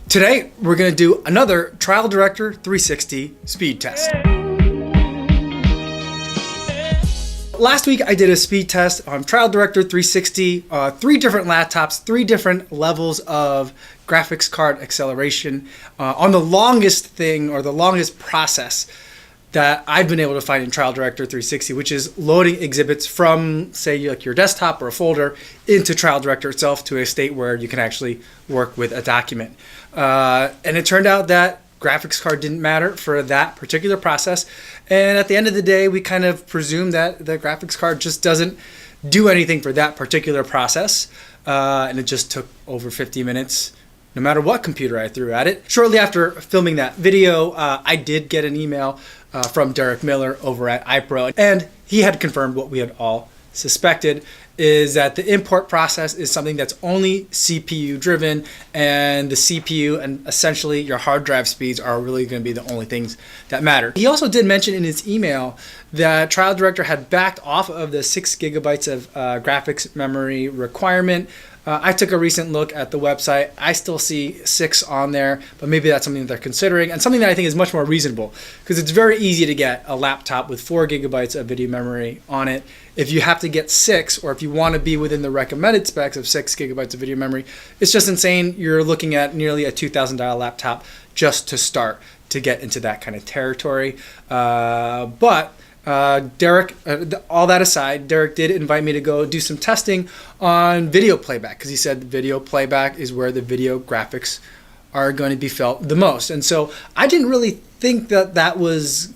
Today, we're going to do another Trial Director 360 speed test. Last week, I did a speed test on Trial Director 360, 3 different laptops, 3 different levels of graphics card acceleration on the longest thing or the longest process that I've been able to find in Trial Director 360, which is loading exhibits from, say, like your desktop or a folder into Trial Director itself to a state where you can actually work with a document. And it turned out that graphics card didn't matter for that particular process. And at the end of the day, we kind of presumed that the graphics card just doesn't do anything for that particular process. And it just took over 50 minutes, no matter what computer I threw at it. Shortly after filming that video, I did get an email from Derek Miller over at iPro, and he had confirmed what we had all suspected, is that the import process is something that's only CPU driven, and the CPU and essentially your hard drive speeds are really going to be the only things that matter. He also did mention in his email that Trial Director had backed off of the 6 gigabytes of graphics memory requirement. I took a recent look at the website. I still see 6 on there, but maybe that's something that they're considering, and something that I think is much more reasonable, because it's very easy to get a laptop with 4 gigabytes of video memory on it. If you have to get 6, or if you want to be within the recommended specs of 6 gigabytes of video memory, it's just insane. You're looking at nearly a $2,000 laptop just to start to get into that kind of territory. Derek, all that aside, Derek did invite me to go do some testing on video playback, because he said video playback is where the video graphics are going to be felt the most. And so I didn't really think that was,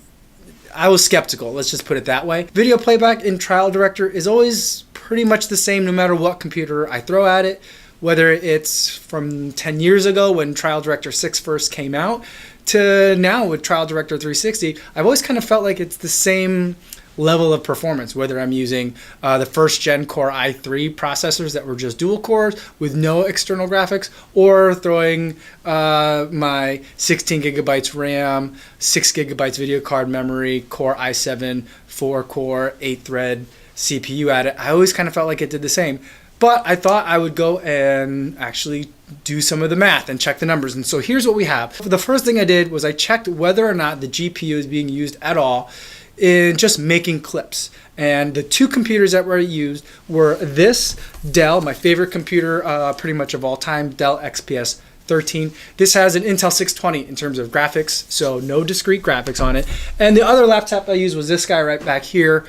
I was skeptical, let's just put it that way. Video playback in Trial Director is always pretty much the same no matter what computer I throw at it, whether it's from 10 years ago when Trial Director 6 first came out, to now with Trial Director 360, I've always kind of felt like it's the same level of performance, whether I'm using the first gen Core i3 processors that were just dual cores with no external graphics, or throwing my 16 gigabytes RAM, 6 gigabytes video card memory, Core i7, 4-core, 8-thread CPU at it. I always kind of felt like it did the same. But I thought I would go and actually do some of the math and check the numbers. And so here's what we have. The first thing I did was I checked whether or not the GPU is being used at all in just making clips. And the 2 computers that were used were this Dell, my favorite computer pretty much of all time, Dell XPS 13. This has an Intel 620 in terms of graphics, so no discrete graphics on it. And the other laptop I used was this guy right back here,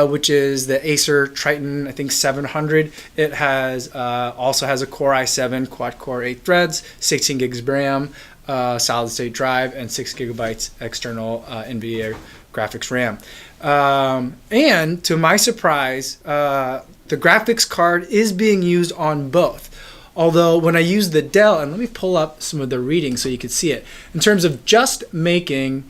which is the Acer Triton, I think 700. It has also has a Core i7, quad-core 8 threads, 16 gigs of RAM, solid-state drive, and 6 gigabytes external Nvidia graphics RAM. And to my surprise, the graphics card is being used on both. Although when I use the Dell, and let me pull up some of the readings so you can see it, in terms of just making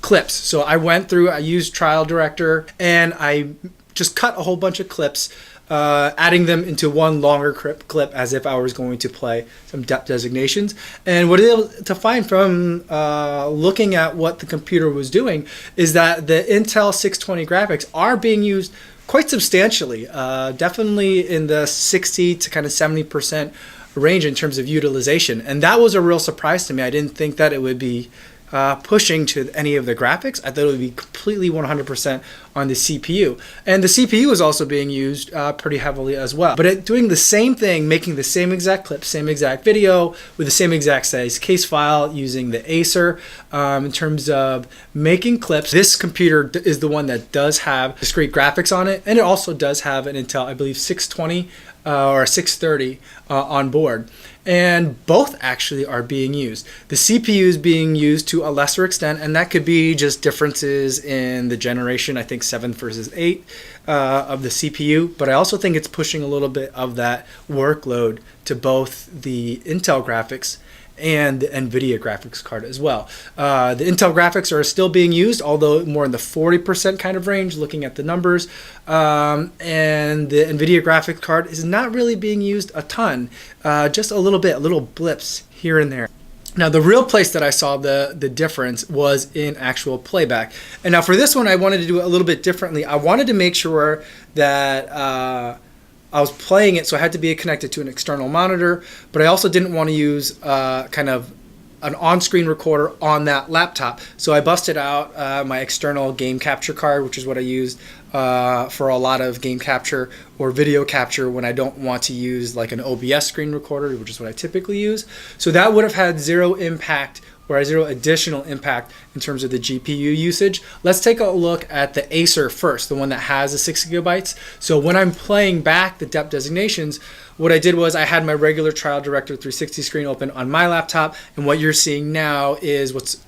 clips. So I went through, I used Trial Director, and I just cut a whole bunch of clips, adding them into one longer clip as if I was going to play some depth designations. And what I was able to find from looking at what the computer was doing is that the Intel 620 graphics are being used quite substantially, definitely in the 60 to kind of 70% range in terms of utilization. And that was a real surprise to me. I didn't think that it would be pushing to any of the graphics. I thought it would be completely 100% on the CPU. And the CPU is also being used pretty heavily as well. But doing the same thing, making the same exact clip, same exact video, with the same exact size case file, using the Acer. In terms of making clips, this computer is the one that does have discrete graphics on it, and it also does have an Intel, I believe, 620 or 630 on board. And both actually are being used. The CPU is being used to a lesser extent, and that could be just differences in the generation, I think 7 versus 8 of the CPU, but I also think it's pushing a little bit of that workload to both the Intel graphics and the Nvidia graphics card as well. The Intel graphics are still being used, although more in the 40% kind of range, looking at the numbers. And the Nvidia graphics card is not really being used a ton, just a little bit, little blips here and there. Now, the real place that I saw the difference was in actual playback. And now for this one, I wanted to do it a little bit differently. I wanted to make sure that I was playing it, so I had to be connected to an external monitor, but I also didn't want to use kind of an on-screen recorder on that laptop. So I busted out my external game capture card, which is what I used for a lot of game capture or video capture when I don't want to use like an OBS screen recorder, which is what I typically use. So that would have had zero impact or zero additional impact in terms of the GPU usage. Let's take a look at the Acer first, the one that has the 6 gigabytes. So when I'm playing back the depth designations, what I did was I had my regular Trial Director 360 screen open on my laptop, and what you're seeing now is what's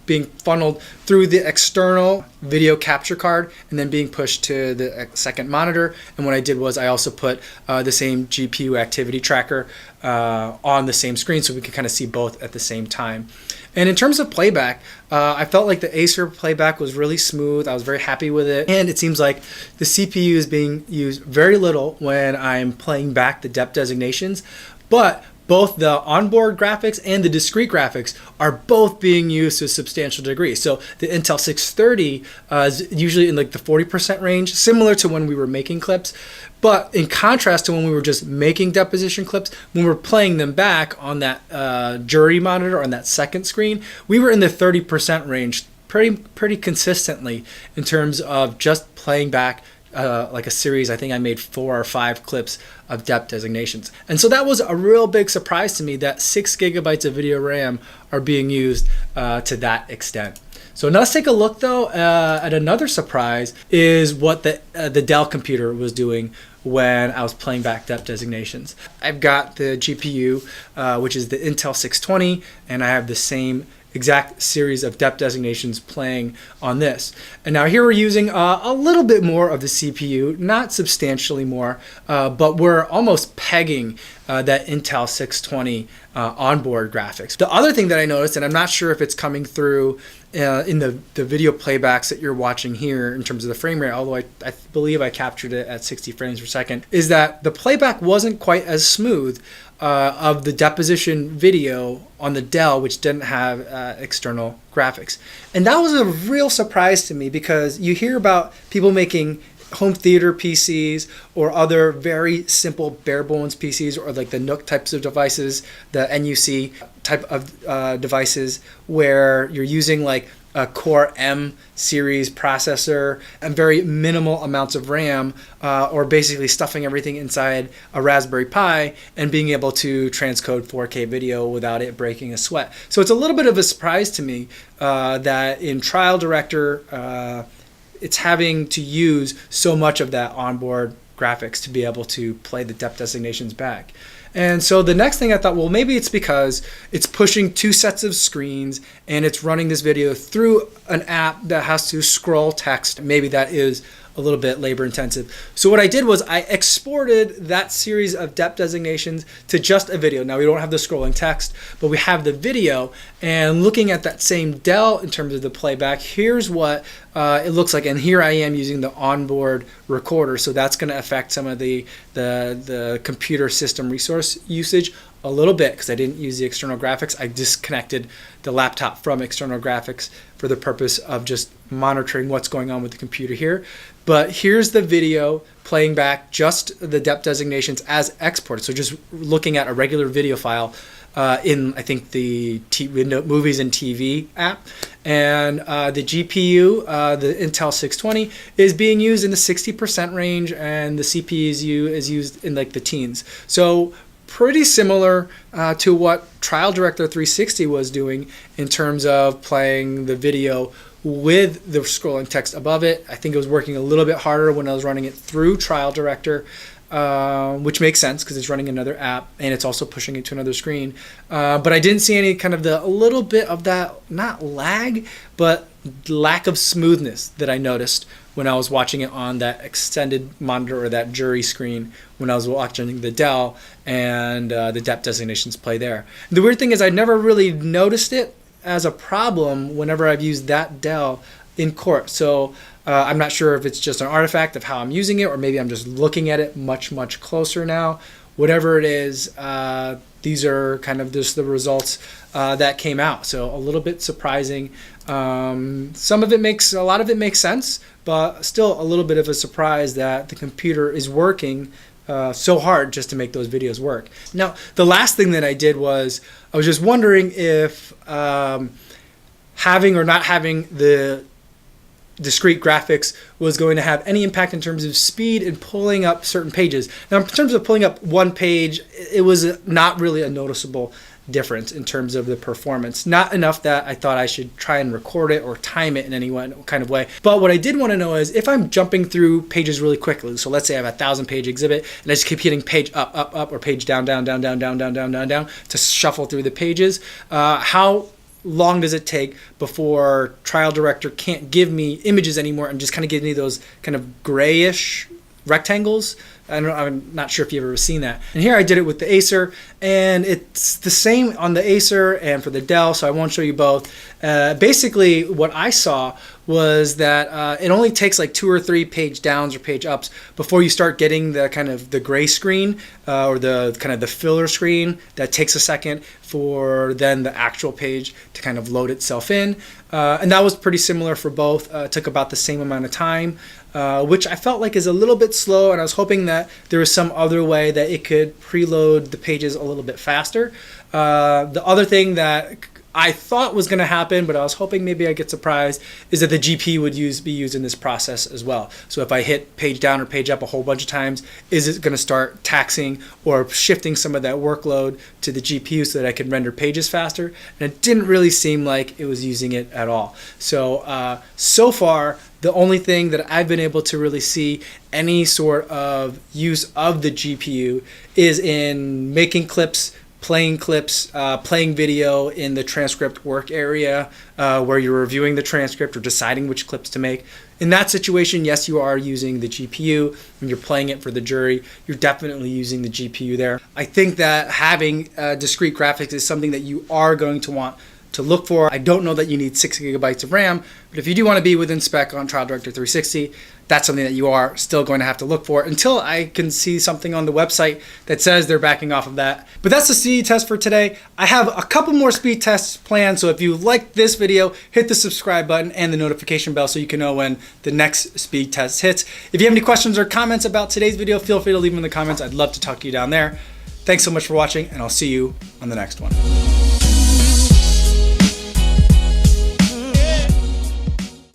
being funneled through the external video capture card and then being pushed to the second monitor. And what I did was I also put the same GPU activity tracker on the same screen so we could kind of see both at the same time. And in terms of playback, I felt like the Acer playback was really smooth. I was very happy with it. And it seems like the CPU is being used very little when I'm playing back the depth designations. But both the onboard graphics and the discrete graphics are both being used to a substantial degree. So the Intel 630 is usually in like the 40% range, similar to when we were making clips. But in contrast to when we were just making deposition clips, when we're playing them back on that jury monitor on that second screen, we were in the 30% range pretty consistently in terms of just playing back like a series. I think I made 4 or 5 clips of depth designations. And so that was a real big surprise to me that 6 gigabytes of video RAM are being used to that extent. So now let's take a look though at another surprise is what the Dell computer was doing when I was playing back depth designations. I've got the GPU, which is the Intel 620, and I have the same exact series of depth designations playing on this. And now here we're using a little bit more of the CPU, not substantially more, but we're almost pegging that Intel 620 onboard graphics. The other thing that I noticed, and I'm not sure if it's coming through in the video playbacks that you're watching here in terms of the frame rate, although I believe I captured it at 60 frames per second, is that the playback wasn't quite as smooth of the deposition video on the Dell, which didn't have external graphics. And that was a real surprise to me because you hear about people making home theater PCs or other very simple bare bones PCs or like the Nook types of devices, the NUC type of devices where you're using like a Core M series processor and very minimal amounts of RAM, or basically stuffing everything inside a Raspberry Pi and being able to transcode 4K video without it breaking a sweat. So it's a little bit of a surprise to me that in Trial Director, it's having to use so much of that onboard graphics to be able to play the depth designations back. And so the next thing I thought, well, maybe it's because it's pushing 2 sets of screens and it's running this video through an app that has to scroll text. Maybe that is a little bit labor intensive. So what I did was I exported that series of depth designations to just a video. Now we don't have the scrolling text, but we have the video, and looking at that same Dell in terms of the playback, here's what it looks like. And here I am using the onboard recorder. So that's going to affect some of the computer system resource usage a little bit because I didn't use the external graphics. I disconnected the laptop from external graphics for the purpose of just monitoring what's going on with the computer here. But here's the video playing back just the depth designations as exported. So just looking at a regular video file in, I think, the Movies and TV app. And the GPU, the Intel 620, is being used in the 60% range, and the CPU is used in like the teens. So pretty similar to what Trial Director 360 was doing in terms of playing the video with the scrolling text above it. I think it was working a little bit harder when I was running it through Trial Director, which makes sense because it's running another app and it's also pushing it to another screen. But I didn't see any kind of a little bit of that, not lag, but lack of smoothness that I noticed when I was watching it on that extended monitor or that jury screen when I was watching the Dell and the depth designations play there. The weird thing is I never really noticed it as a problem whenever I've used that Dell in court. So I'm not sure if it's just an artifact of how I'm using it, or maybe I'm just looking at it much closer now. Whatever it is, these are kind of just the results that came out. So a little bit surprising. A lot of it makes sense, but still a little bit of a surprise that the computer is working so hard just to make those videos work. Now, the last thing that I did was I was just wondering if having or not having the discrete graphics was going to have any impact in terms of speed in pulling up certain pages. Now, in terms of pulling up one page, it was not really a noticeable difference in terms of the performance. Not enough that I thought I should try and record it or time it in any kind of way. But what I did want to know is if I'm jumping through pages really quickly, so let's say I have a 1,000-page exhibit and I just keep hitting page up, or page down to shuffle through the pages, how long does it take before Trial Director can't give me images anymore and just kind of give me those kind of grayish rectangles? I'm not sure if you've ever seen that. And here I did it with the Acer, and it's the same on the Acer and for the Dell, so I won't show you both. Basically, what I saw was that it only takes like 2 or 3 page downs or page ups before you start getting the kind of the gray screen or the kind of the filler screen that takes a second for then the actual page to kind of load itself in. And that was pretty similar for both. It took about the same amount of time, which I felt like is a little bit slow, and I was hoping that there was some other way that it could preload the pages a little bit faster. The other thing that I thought was going to happen, but I was hoping maybe I'd get surprised, is that the GPU would be used in this process as well. So if I hit page down or page up a whole bunch of times, is it going to start taxing or shifting some of that workload to the GPU so that I can render pages faster? And it didn't really seem like it was using it at all. So, so far, the only thing that I've been able to really see any sort of use of the GPU is in making clips, playing video in the transcript work area where you're reviewing the transcript or deciding which clips to make. In that situation, yes, you are using the GPU. When you're playing it for the jury, you're definitely using the GPU there. I think that having discrete graphics is something that you are going to want to look for. I don't know that you need 6 gigabytes of RAM, but if you do want to be within spec on Trial Director 360, that's something that you are still going to have to look for until I can see something on the website that says they're backing off of that. But that's the speed test for today. I have a couple more speed tests planned, so if you like this video, hit the subscribe button and the notification bell so you can know when the next speed test hits. If you have any questions or comments about today's video, feel free to leave them in the comments. I'd love to talk to you down there. Thanks so much for watching, and I'll see you on the next one.